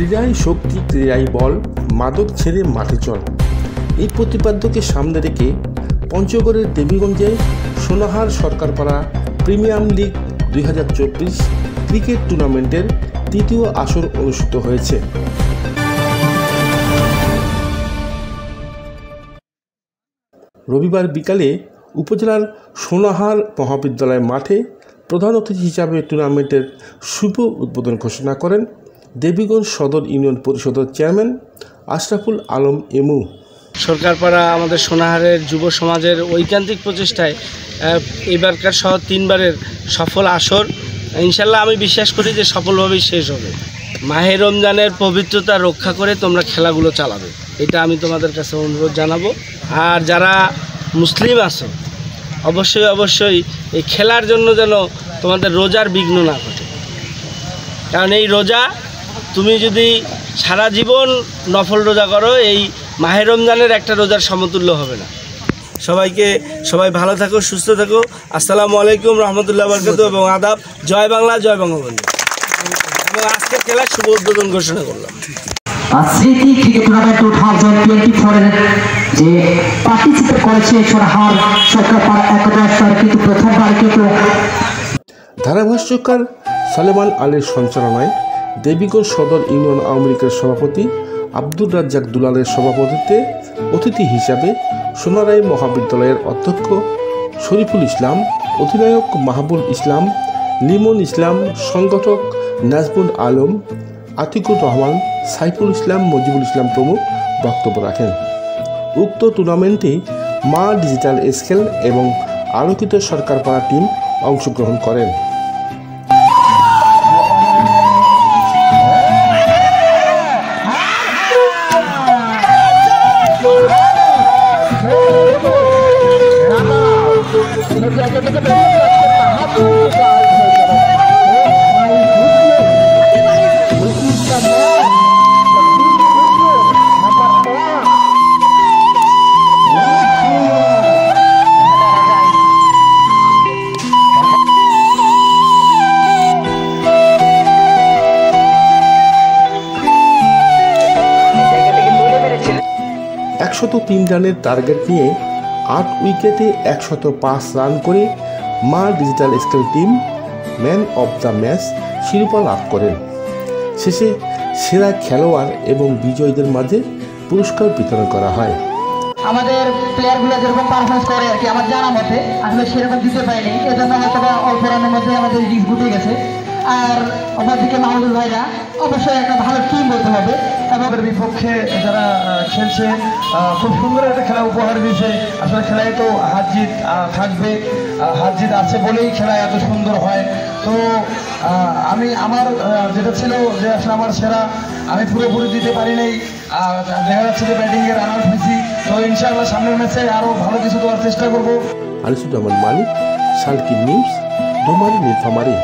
ক্রীড়াই শক্তি, ক্রীড়াই বল, মাদক ছেড়ে মাঠে চল। এই প্রতিপাদ্যকে সামনে রেখে পঞ্চগড়ের দেবীগঞ্জে Sonahar Sarkarpara premier league 2024 cricket টুর্নামেন্টের তৃতীয় আসর অনুষ্ঠিত হয়েছে। রবিবার বিকালে উপজেলার সোনাহার মহাবিদ্যালয় মাঠে প্রধান অতিথি হিসাবে টুর্নামেন্টের শুভ উদ্বোধন ঘোষণা করেন দেবীগঞ্জ সদর ইউনিয়ন পরিষদের চেয়ারম্যান আশরাফুল আলম এমু। সরকারপাড়া আমাদের সোনাহারের যুব সমাজের ঐকান্তিক প্রচেষ্টায় এবারকার সহ 3বারের সফল আসর ইনশাল্লাহ আমি বিশ্বাস করি যে সফলভাবেই শেষ হবে। মাহে রমজানের পবিত্রতা রক্ষা করে তোমরা খেলাগুলো চালাবে, এটা আমি তোমাদের কাছে অনুরোধ জানাবো। আর যারা মুসলিম আছো অবশ্যই এই খেলার জন্য যেন তোমাদের রোজার বিঘ্ন না ঘটে, কারণ এই রোজা তুমি যদি সারা জীবন নফল রোজা করো এই মাহে রমজানের একটা রোজার সমতুল্য হবে না। সবাই ভালো থাকো, সুস্থ থাকো। আসসালামু আলাইকুম রহমতুল্লাহ বরকাতুহু এবং আদাব। জয় বাংলা, জয় বঙ্গবন্ধু। এবং আজকের খেলার শুভ উদ্বোধন ঘোষণা করলাম। স্মৃতি ক্রিকেট টুর্নামেন্ট 2024 যে পার্টিসিপেট করেছে সোনাহার সরকারপাড়া একাদশ, কিন্তু প্রথমবার কিন্তু ধারাভাষ্যকার সালেমান আলীর সঞ্চালনায় দেবীগঞ্জ সদর ইউনিয়ন আওয়ামী লীগের সভাপতি আব্দুর রাজ্জাক দুলালের সভাপতিত্বে অতিথি হিসাবে সোনারাই মহাবিদ্যালয়ের অধ্যক্ষ শরীফুল ইসলাম, অধিনায়ক মাহবুব ইসলাম, লিমন ইসলাম, সংগঠক নাজমুল আলম, আতিকুর রহমান, সাইফুল ইসলাম, মজিবুল ইসলাম প্রমুখ বক্তব্য রাখেন। উক্ত টুর্নামেন্টে মা ডিজিটাল স্কেল এবং আলোকিত সরকারপাড়া টিম অংশগ্রহণ করেন। $103 রানের টার্গেট নিয়ে 8 উইকেটে 105 রান করে মা digital scale team man of the match শিরোপা লাভ করেন। শেষে সেরা খেলোয়াড় এবং বিজয়ীদের মাঝে পুরস্কার বিতরণ করা হয়। আমাদের প্লেয়ারগুলো যেরকম পারফরমেন্স করে আর কি আমার জানা মতে আসলে সেরকম দিতে পারেনি, এজন্য হয়তো অল্প রানের মধ্যে আমাদের রিস্ক উঠে গেছে। আর অন্যদিকে মাহমুদুল ভাইরা অবশ্যই একটা ভালো টিম বলতে হবে এবং বিপক্ষে যারা খেলছে খুব সুন্দর একটা খেলা উপহার দিয়েছে। আসলে খেলায় তো হার জিত থাকবে, হার জিত আছে বলেই খেলা এত সুন্দর হয়। তো আমি আমার যেটা ছিল যে আসলে আমার সেরা আমি পুরোপুরি দিতে পারি নাই, দেখা যাচ্ছে যে ব্যাটিংয়ে রান আউট হয়েছি। তো ইনশাআল্লাহ সামনের ম্যাচে আরও ভালো কিছু দেওয়ার চেষ্টা করবো। আনিসুর রহমান মালিক, শালকিন নিউজ, ডোমারি নীলফামারী।